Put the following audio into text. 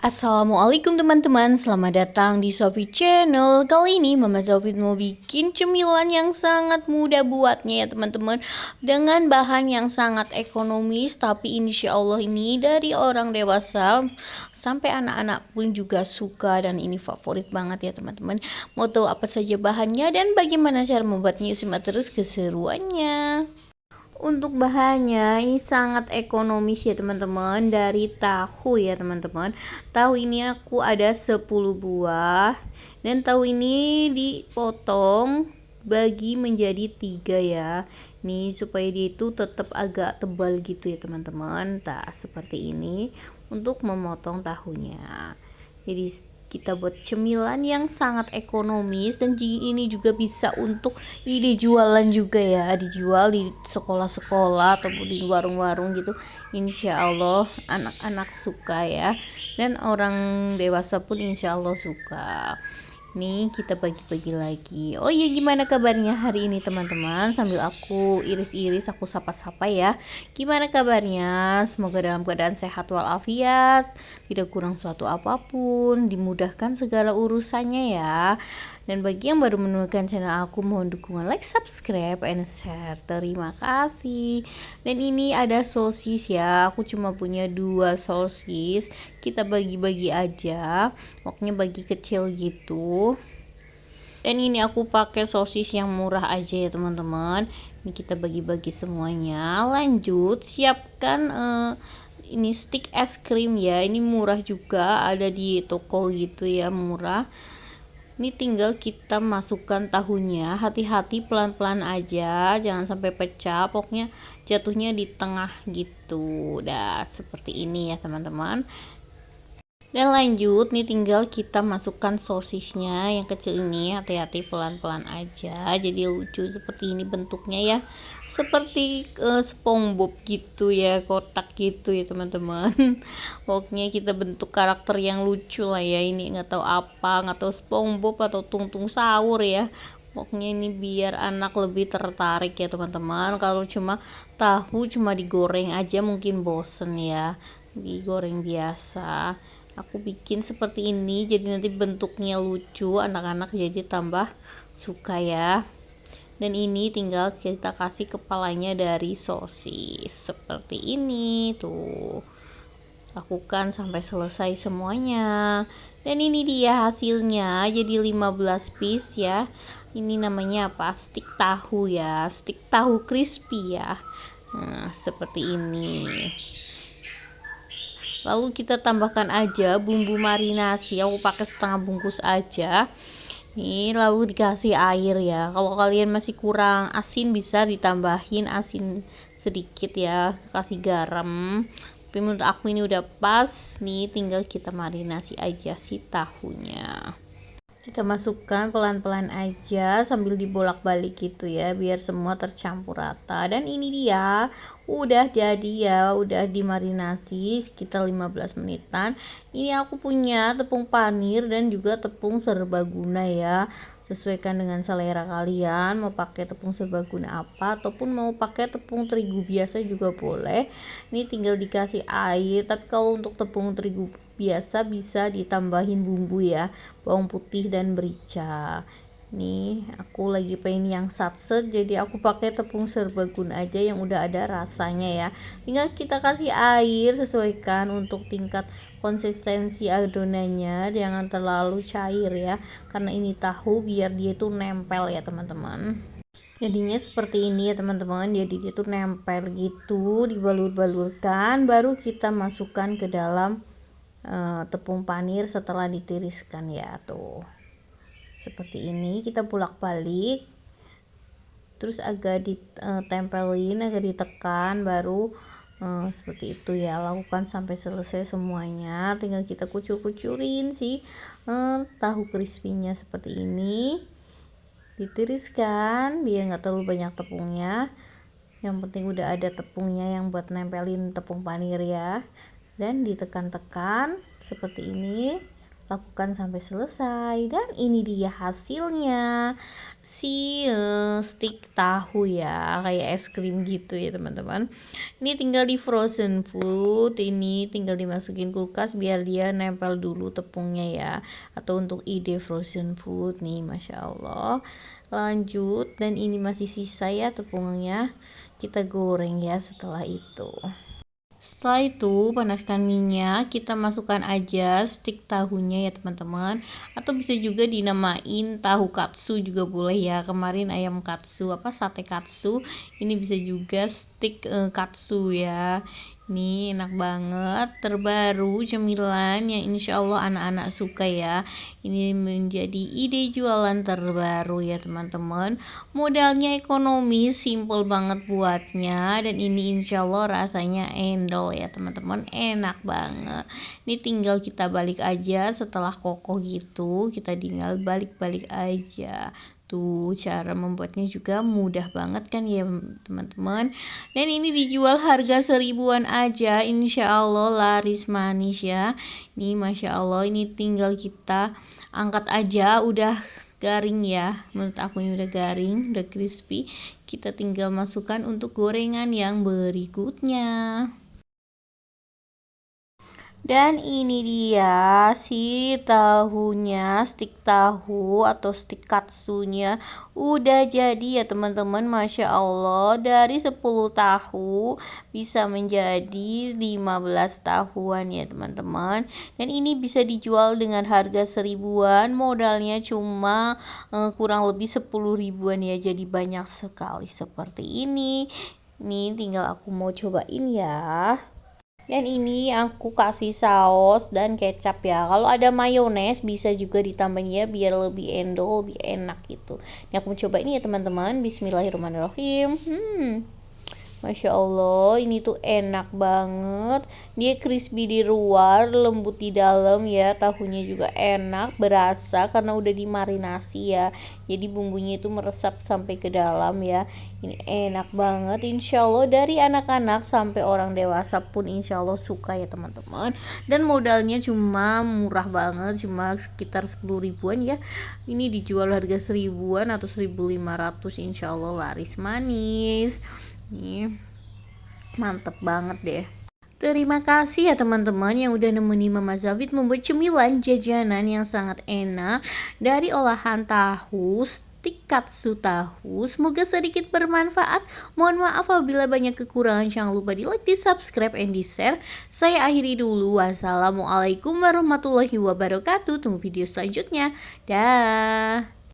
Assalamualaikum teman-teman, selamat datang di Sofi Channel. Kali ini Mama Sofi mau bikin cemilan yang sangat mudah buatnya ya teman-teman, dengan bahan yang sangat ekonomis, tapi insya Allah ini dari orang dewasa sampai anak-anak pun juga suka, dan ini favorit banget ya teman-teman. Mau tahu apa saja bahannya dan bagaimana cara membuatnya? Simak terus keseruannya. Untuk bahannya ini sangat ekonomis ya teman-teman, dari tahu ya teman-teman. Tahu ini aku ada 10 buah, dan tahu ini dipotong bagi menjadi 3 ya. Nih supaya dia itu tetap agak tebal gitu ya teman-teman. Nah seperti ini untuk memotong tahunya. Jadi kita buat cemilan yang sangat ekonomis, dan ini juga bisa untuk ide jualan juga ya, dijual di sekolah-sekolah ataupun di warung-warung gitu. Insya Allah anak-anak suka ya, dan orang dewasa pun insya Allah suka. Nih kita bagi-bagi lagi. Oh iya, gimana kabarnya hari ini teman-teman? Sambil aku iris-iris, aku sapa-sapa ya. Gimana kabarnya? Semoga dalam keadaan sehat walafiat, tidak kurang suatu apapun, dimudahkan segala urusannya ya. Dan bagi yang baru menemukan channel aku, mohon dukungan like, subscribe, and share. Terima kasih. Dan ini ada sosis ya. Aku cuma punya 2 sosis. Kita bagi-bagi aja. Pokoknya bagi kecil gitu. Dan ini aku pakai sosis yang murah aja ya teman-teman. Ini kita bagi-bagi semuanya. Lanjut siapkan ini stick es krim ya. Ini murah juga, ada di toko gitu ya, murah. Ini tinggal kita masukkan tahunya, hati-hati pelan-pelan aja, jangan sampai pecah, pokoknya jatuhnya di tengah gitu. Udah seperti ini ya teman-teman. Dan lanjut nih tinggal kita masukkan sosisnya yang kecil ini, hati-hati pelan-pelan aja, jadi lucu seperti ini bentuknya ya, seperti SpongeBob gitu ya, kotak gitu ya teman-teman. Pokoknya kita bentuk karakter yang lucu lah ya, ini nggak tahu apa, nggak tahu SpongeBob atau Tung Tung Sahur ya. Pokoknya ini biar anak lebih tertarik ya teman-teman. Kalau cuma tahu cuma digoreng aja mungkin bosen ya, digoreng biasa. Aku bikin seperti ini jadi nanti bentuknya lucu, anak-anak jadi tambah suka ya. Dan ini tinggal kita kasih kepalanya dari sosis seperti ini tuh. Lakukan sampai selesai semuanya. Dan ini dia hasilnya, jadi 15 piece ya. Ini namanya apa? Stik tahu ya, stik tahu crispy ya. Nah seperti ini. Lalu kita tambahkan aja bumbu marinasi, aku pakai setengah bungkus aja nih. Lalu dikasih air ya, kalau kalian masih kurang asin bisa ditambahin asin sedikit ya, kasih garam. Tapi menurut aku ini udah pas nih, tinggal kita marinasi aja si tahunya. Kita masukkan pelan-pelan aja sambil dibolak-balik gitu ya, biar semua tercampur rata. Dan ini dia udah jadi ya, udah dimarinasi sekitar 15 menitan. Ini aku punya tepung panir dan juga tepung serbaguna ya, sesuaikan dengan selera kalian, mau pakai tepung serbaguna apa ataupun mau pakai tepung terigu biasa juga boleh. Ini tinggal dikasih air, tapi kalau untuk tepung terigu biasa bisa ditambahin bumbu ya, bawang putih dan merica. Nih aku lagi pengen yang satset, jadi aku pakai tepung serbaguna aja yang udah ada rasanya ya. Tinggal kita kasih air, sesuaikan untuk tingkat konsistensi adonannya, jangan terlalu cair ya, karena ini tahu biar dia itu nempel ya teman-teman. Jadinya seperti ini ya teman-teman, jadi dia tuh nempel gitu, dibalur-balurkan, baru kita masukkan ke dalam tepung panir setelah ditiriskan ya, tuh seperti ini. Kita bolak-balik terus agak ditempelin, agak ditekan, baru seperti itu ya. Lakukan sampai selesai semuanya, tinggal kita kucur-kucurin sih tahu crispy-nya seperti ini. Ditiriskan biar nggak terlalu banyak tepungnya, yang penting udah ada tepungnya yang buat nempelin tepung panir ya. Dan ditekan-tekan seperti ini, lakukan sampai selesai. Dan ini dia hasilnya, si stick tahu ya, kayak es krim gitu ya teman-teman. Ini tinggal di frozen food, ini tinggal dimasukin kulkas biar dia nempel dulu tepungnya ya, atau untuk ide frozen food nih, Masya Allah. Lanjut, dan ini masih sisa ya tepungnya, kita goreng ya setelah itu. Setelah itu panaskan minyak, kita masukkan aja stik tahunya ya teman-teman, atau bisa juga dinamain tahu katsu juga boleh ya. Kemarin ayam katsu, sate katsu, ini bisa juga stik katsu ya. Ini enak banget, terbaru cemilan yang insya Allah anak-anak suka ya. Ini menjadi ide jualan terbaru ya teman-teman. Modalnya ekonomis, simple banget buatnya, dan ini insya Allah rasanya endol ya teman-teman, enak banget. Ini tinggal kita balik aja setelah kokoh gitu, kita tinggal balik-balik aja. Tuh cara membuatnya juga mudah banget kan ya teman-teman. Dan ini dijual harga 1000-an aja, insya Allah laris manis ya. Ini Masya Allah, ini tinggal kita angkat aja, udah garing ya, menurut aku ini udah garing, udah crispy. Kita tinggal masukkan untuk gorengan yang berikutnya. Dan ini dia si tahunya, stik tahu atau stik katsunya udah jadi ya teman-teman. Masya Allah, dari 10 tahu bisa menjadi 15 tahuan ya teman-teman. Dan ini bisa dijual dengan harga 1000-an, modalnya cuma kurang lebih 10 ribuan ya, jadi banyak sekali seperti ini. Ini tinggal aku mau cobain ya. Dan ini aku kasih saus dan kecap ya. Kalau ada mayones bisa juga ditambahin ya, biar lebih endol, lebih enak gitu. Ini aku mau coba ini ya teman-teman. Bismillahirrahmanirrahim. Masya Allah, ini tuh enak banget. Dia crispy di luar, lembut di dalam ya. Tahunya juga enak, berasa karena udah dimarinasi ya. Jadi bumbunya itu meresap sampai ke dalam ya. Ini enak banget. Insya Allah dari anak-anak sampai orang dewasa pun insya Allah suka ya teman-teman. Dan modalnya cuma murah banget, cuma sekitar 10 ribuan ya. Ini dijual harga 1000-an atau 1500, insya Allah laris manis. Nih, mantep banget deh. Terima kasih ya teman-teman yang udah nemenin Mama Zafit membuat cemilan jajanan yang sangat enak dari olahan tahu, stik katsu tahu. Semoga sedikit bermanfaat. Mohon maaf apabila banyak kekurangan. Jangan lupa di like, di subscribe, and di share. Saya akhiri dulu. Wassalamualaikum warahmatullahi wabarakatuh. Tunggu video selanjutnya. Dah.